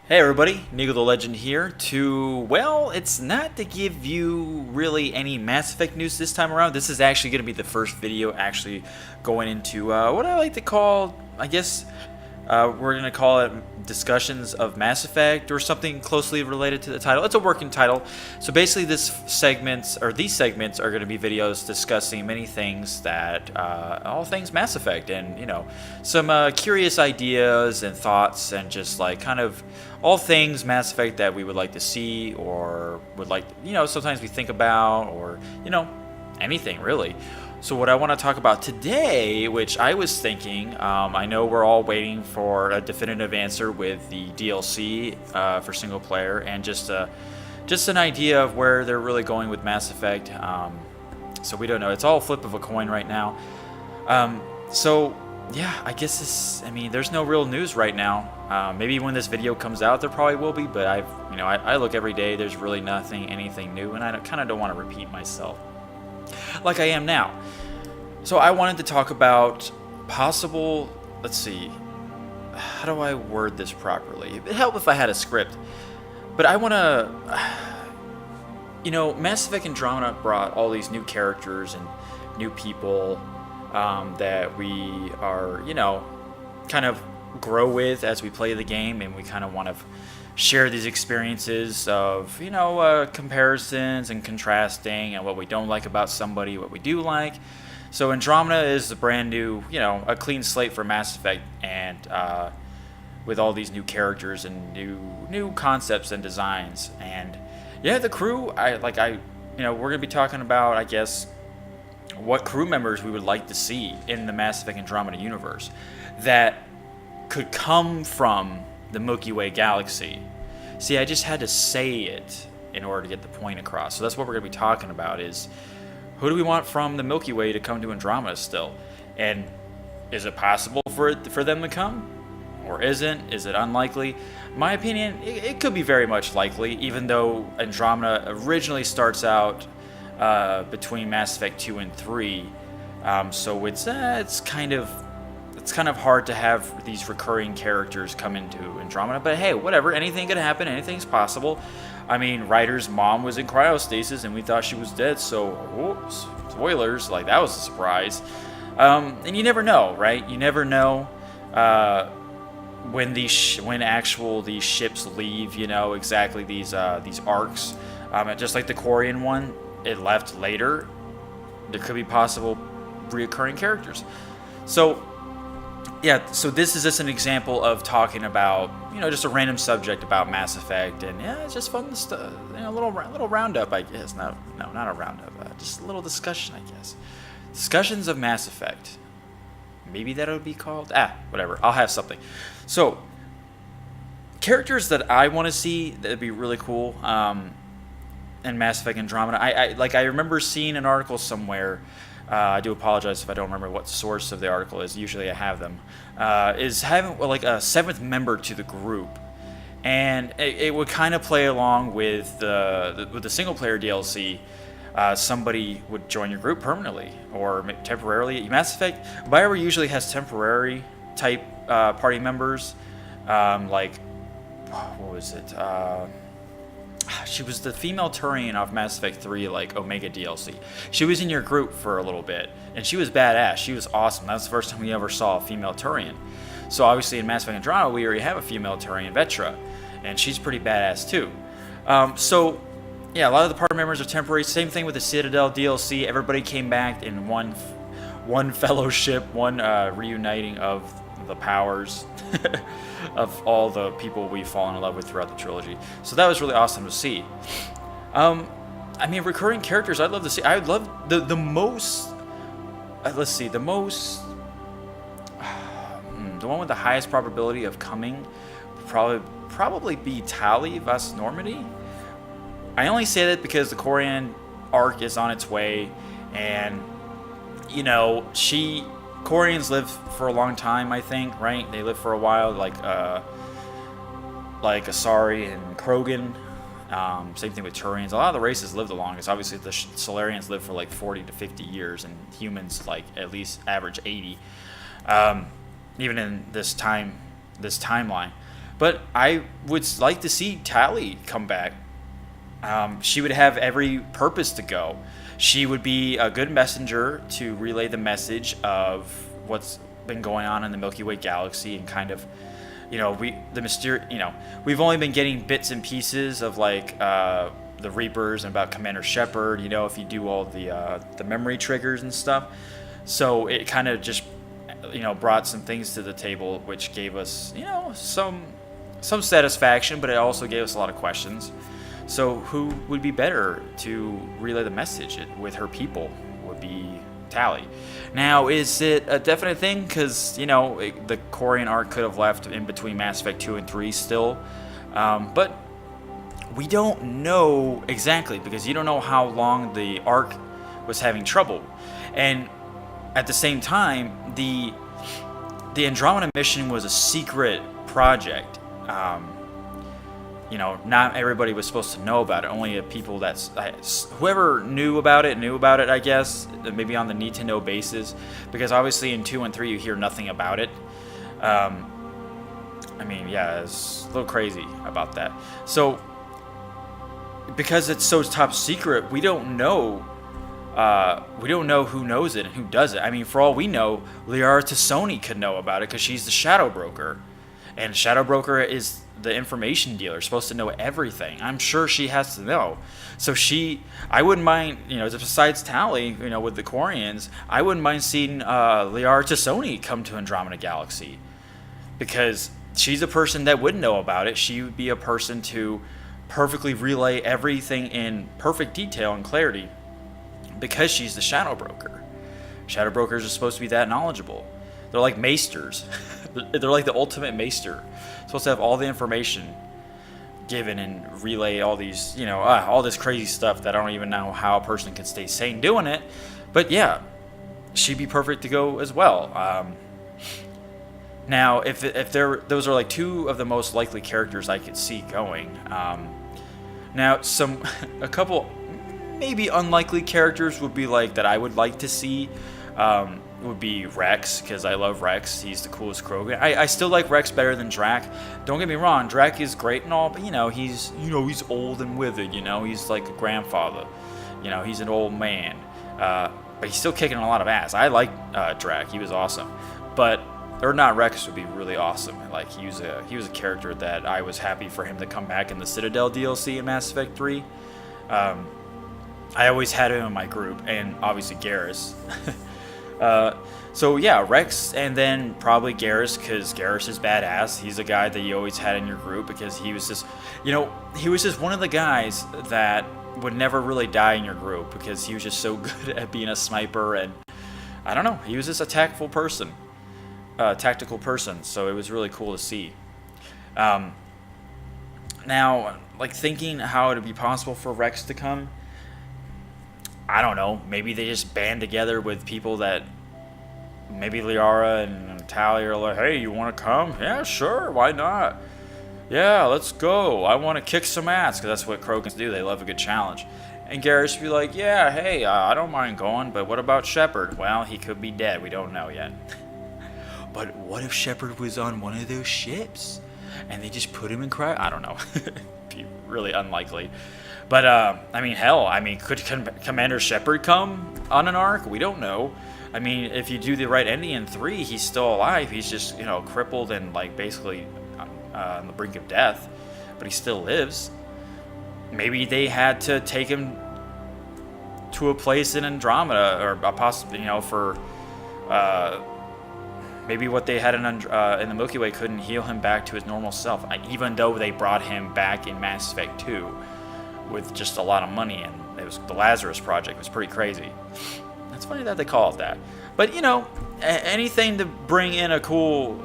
Hey everybody, NikoTheLegend here well, it's not to give you really any Mass Effect news this time around. This is actually going to be the first video actually going into what I like to call, I guess, we're going to call it discussions of Mass Effect or something closely related to the title. It's a working title. So basically these segments are going to be videos discussing many things that, all things Mass Effect and, some curious ideas and thoughts and just like kind of all things Mass Effect that we would like to see or would like, sometimes we think about or, anything really. So what I want to talk about today, which I was thinking, I know we're all waiting for a definitive answer with the DLC for single player, and just an idea of where they're really going with Mass Effect. So we don't know. It's all a flip of a coin right now. So yeah, I guess there's no real news right now. Maybe when this video comes out, there probably will be. But I look every day. There's really anything new, and I kind of don't want to repeat myself like I am now. So I wanted to talk about possible, let's see, how do I word this properly? It'd help if I had a script. But I want to, Mass Effect Andromeda brought all these new characters and new people that we are, kind of grow with as we play the game, and we kind of want to share these experiences of, comparisons and contrasting and what we don't like about somebody, what we do like. So Andromeda is a brand new, a clean slate for Mass Effect, and with all these new characters and new concepts and designs. And yeah, the crew, we're gonna be talking about, I guess, what crew members we would like to see in the Mass Effect Andromeda universe that could come from the Milky Way galaxy. See, I just had to say it in order to get the point across. So that's what we're going to be talking about, is who do we want from the Milky Way to come to Andromeda still? And is it possible for them to come? Or isn't? Is it unlikely? In my opinion, it could be very much likely, even though Andromeda originally starts out between Mass Effect 2 and 3. So it's kind of hard to have these recurring characters come into Andromeda, but hey, whatever, anything could happen, anything's possible. Ryder's mom was in cryostasis and we thought she was dead, so whoops, spoilers, that was a surprise. And you never know, right? You never know when these ships leave, exactly these arcs. Just like the Quarian one, it left later. There could be possible reoccurring characters. So yeah, so this is just an example of talking about, just a random subject about Mass Effect, and yeah, it's just fun stuff, a little roundup, I guess. No, not a roundup, just a little discussion, I guess. Discussions of Mass Effect. Maybe that would be called. Whatever. I'll have something. So, characters that I want to see that'd be really cool. In Mass Effect Andromeda, I remember seeing an article somewhere. I do apologize if I don't remember what source of the article is. Usually I have them. Is having a seventh member to the group, and it would kind of play along with the single player DLC. Somebody would join your group permanently or temporarily. Mass Effect BioWare usually has temporary type party members. What was it? She was the female Turian of Mass Effect 3, Omega DLC. She was in your group for a little bit, and she was badass. She was awesome. That was the first time we ever saw a female Turian. So obviously in Mass Effect Andromeda, we already have a female Turian, Vetra, and she's pretty badass too. So yeah, a lot of the party members are temporary. Same thing with the Citadel DLC. Everybody came back in one fellowship, one reuniting of the powers of all the people we've fallen in love with throughout the trilogy. So that was really awesome to see. Recurring characters I'd love to see. I would love the most. Let's see, the most. The one with the highest probability of coming would probably be Tali Vas Normandy. I only say that because the Quarian arc is on its way, and Quarians live for a long time, I think, right? They live for a while, like Asari and Krogan. Same thing with Turians. A lot of the races live the longest. Obviously, the Solarians live for 40 to 50 years, and humans at least average 80. Even in this timeline. But I would like to see Tally come back. She would have every purpose to go. She would be a good messenger to relay the message of what's been going on in the Milky Way galaxy, and kind of, we've only been getting bits and pieces of like the Reapers and about Commander Shepard. If you do all the memory triggers and stuff, so it kind of just brought some things to the table, which gave us some satisfaction, but it also gave us a lot of questions. So who would be better to relay the message with her people? Would be Tally. Now, is it a definite thing? Because, the Quarian arc could have left in between Mass Effect 2 and 3 still. But we don't know exactly, because you don't know how long the arc was having trouble. And at the same time, the Andromeda mission was a secret project. Not everybody was supposed to know about it. Only people whoever knew about it, I guess, maybe on the need to know basis, because obviously in 2 and 3 you hear nothing about it. It's a little crazy about that. So, because it's so top secret, we don't know who knows it and who does it. I mean, for all we know, Liara T'Soni could know about it because she's the Shadow Broker. And Shadow Broker is the information dealer, supposed to know everything. I'm sure she has to know. So I wouldn't mind, besides Tally, with the Quarians, I wouldn't mind seeing Liara T'Soni come to Andromeda Galaxy. Because she's a person that would know about it. She would be a person to perfectly relay everything in perfect detail and clarity, because she's the Shadow Broker. Shadow Brokers are supposed to be that knowledgeable. They're like maesters. They're like the ultimate maester. Supposed to have all the information given and relay all these, all this crazy stuff that I don't even know how a person can stay sane doing it. But yeah, she'd be perfect to go as well. Now, if those are like two of the most likely characters I could see going. Now, a couple maybe unlikely characters would be like that I would like to see. Would be Rex, because I love Rex. He's the coolest Krogan. I still like Rex better than Drac. Don't get me wrong, Drac is great and all, but he's old and withered. He's like a grandfather. He's an old man. But he's still kicking a lot of ass. I like Drac. He was awesome. Rex would be really awesome. Like he was a character that I was happy for him to come back in the Citadel DLC in Mass Effect 3. I always had him in my group, and obviously Garrus. So yeah, Rex, and then probably Garrus, because Garrus is badass. He's a guy that you always had in your group, because he was just, he was just one of the guys that would never really die in your group, because he was just so good at being a sniper, and I don't know, he was just a tactical person. So it was really cool to see. Now, like, thinking how it would be possible for Rex to come, I don't know, maybe they just band together with people that, maybe Liara and Tally are like, hey, you want to come? Yeah, sure, why not? Yeah, let's go. I want to kick some ass, because that's what Krogans do. They love a good challenge. And Garrus would be like, yeah, hey, I don't mind going, but what about Shepard? Well, he could be dead. We don't know yet. But what if Shepard was on one of those ships and they just put him in cryo? I don't know. Be really unlikely. But, could Commander Shepard come on an arc? We don't know. I mean, if you do the right ending in 3, he's still alive. He's just, crippled and, like, basically on the brink of death. But he still lives. Maybe they had to take him to a place in Andromeda, or possibly, for... maybe what they had in the Milky Way couldn't heal him back to his normal self, even though they brought him back in Mass Effect 2 with just a lot of money, and it was the Lazarus Project. It was pretty crazy. It's funny that they call it that. But, anything to bring in a cool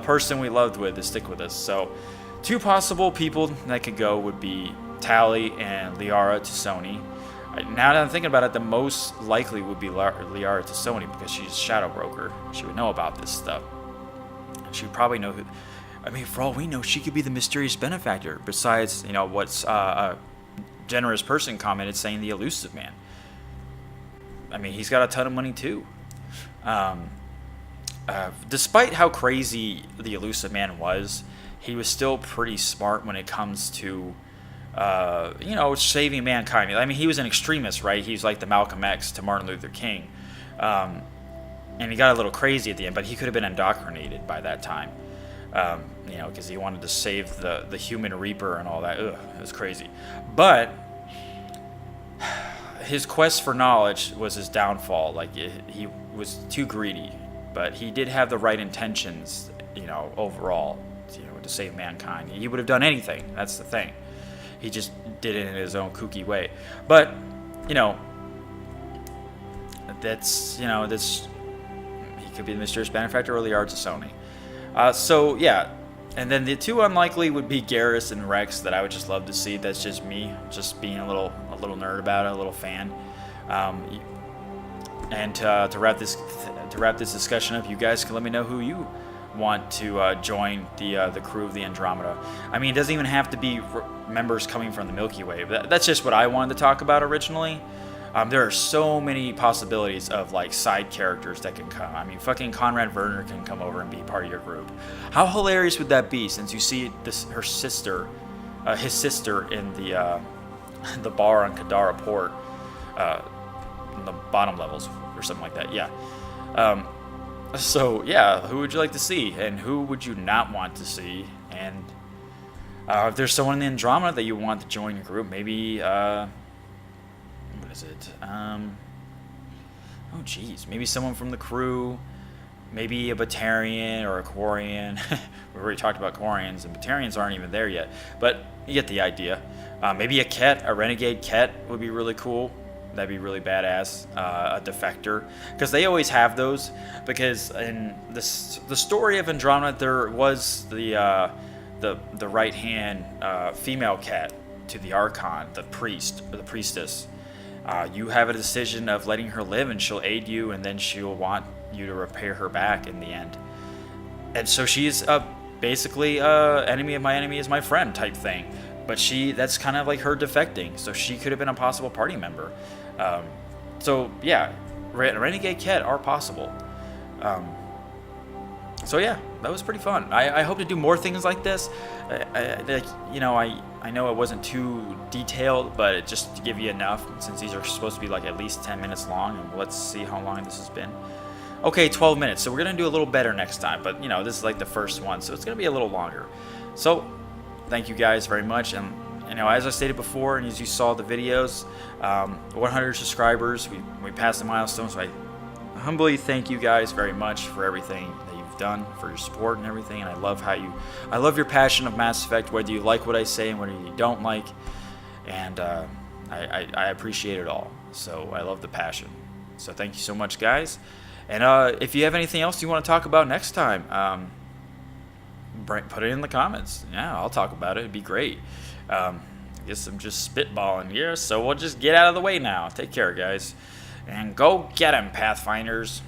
person we loved with to stick with us. So, two possible people that could go would be Tally and Liara T'Soni. Now that I'm thinking about it, the most likely would be Liara T'Soni, because she's a Shadow Broker. She would know about this stuff. She would probably know who... for all we know, she could be the mysterious benefactor, besides, what's a generous person commented saying the Elusive Man. He's got a ton of money, too. Despite how crazy the Elusive Man was, he was still pretty smart when it comes to, you know, saving mankind. I mean, he was an extremist, right? He's like the Malcolm X to Martin Luther King. And he got a little crazy at the end, but he could have been indoctrinated by that time. You know, because he wanted to save the human reaper and all that. Ugh, it was crazy. But his quest for knowledge was his downfall. Like, he was too greedy, but he did have the right intentions, you know, overall, you know, to save mankind. He would have done anything. That's the thing. He just did it in his own kooky way. But, you know, that's, you know, this, he could be the mysterious benefactor or the arts of Sony. So, yeah. And then the two unlikely would be Garrus and Rex that I would just love to see. That's just me, just being a little nerd about it, a little fan. And to wrap this discussion up, you guys can let me know who you want to join the crew of the Andromeda. I mean, it doesn't even have to be members coming from the Milky Way. That's just what I wanted to talk about originally. There are so many possibilities of like side characters that can come. I mean, fucking Conrad Werner can come over and be part of your group. How hilarious would that be? Since you see his sister in the bar on Kadara Port, in the bottom levels or something like that. Yeah. So yeah, who would you like to see, and who would you not want to see? And if there's someone in the Andromeda that you want to join your group, maybe. What is it? Oh, geez. Maybe someone from the crew. Maybe a Batarian or a Quarian. We already talked about Quarians, and Batarians aren't even there yet. But you get the idea. Maybe a Ket, a renegade Ket would be really cool. That'd be really badass. A defector. Because they always have those. Because in the story of Andromeda, there was the right-hand female Ket to the Archon, the priest, or the priestess. You have a decision of letting her live, and she'll aid you, and then she'll want you to repay her back in the end. And so she's basically enemy of my enemy is my friend type thing. But that's kind of like her defecting, so she could have been a possible party member. So yeah, Renegade Ket are possible. So yeah, that was pretty fun. I hope to do more things like this. I know it wasn't too detailed, but just to give you enough, since these are supposed to be like at least 10 minutes long, and let's see how long this has been. Okay, 12 minutes, so we're going to do a little better next time, but, you know, this is like the first one, so it's going to be a little longer. So, thank you guys very much, and, you know, as I stated before, and as you saw the videos, 100 subscribers, we passed the milestone, so I humbly thank you guys very much for everything that you've done, for your support and everything, and I love your passion of Mass Effect, whether you like what I say and whether you don't like, and I appreciate it all. So I love the passion. So thank you so much, guys. And if you have anything else you want to talk about next time, put it in the comments. Yeah, I'll talk about it. It'd be great. I guess I'm just spitballing here, so we'll just get out of the way now. Take care, guys. And go get 'em, Pathfinders.